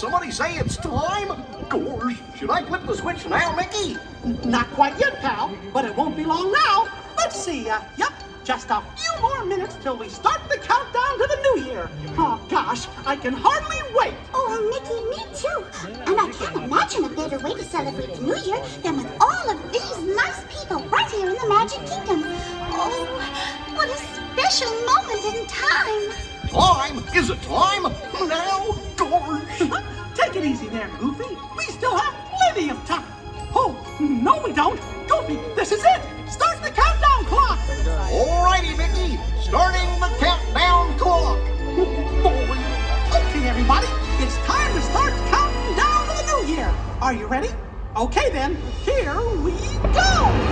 somebody say it's time? Gosh, should I flip the switch now, Mickey? Not quite yet, pal, but it won't be long now. Let's see, yep, just a few more minutes till we start the countdown to the new year. Oh, gosh, I can hardly wait. Oh, Mickey, me too. And I can't imagine a better way to celebrate the new year than with all of these nice people right here in the Magic Kingdom. Oh, what a special moment in time. Time? Is it time? Now? Gosh. Take it easy there, Goofy. We still have plenty of time. Oh, no we don't. Goofy, this is it. Start the countdown clock. Alrighty, Mickey. Starting the countdown clock. Okay, everybody. It's time to start counting down to the new year. Are you ready? Okay, then. Here we go.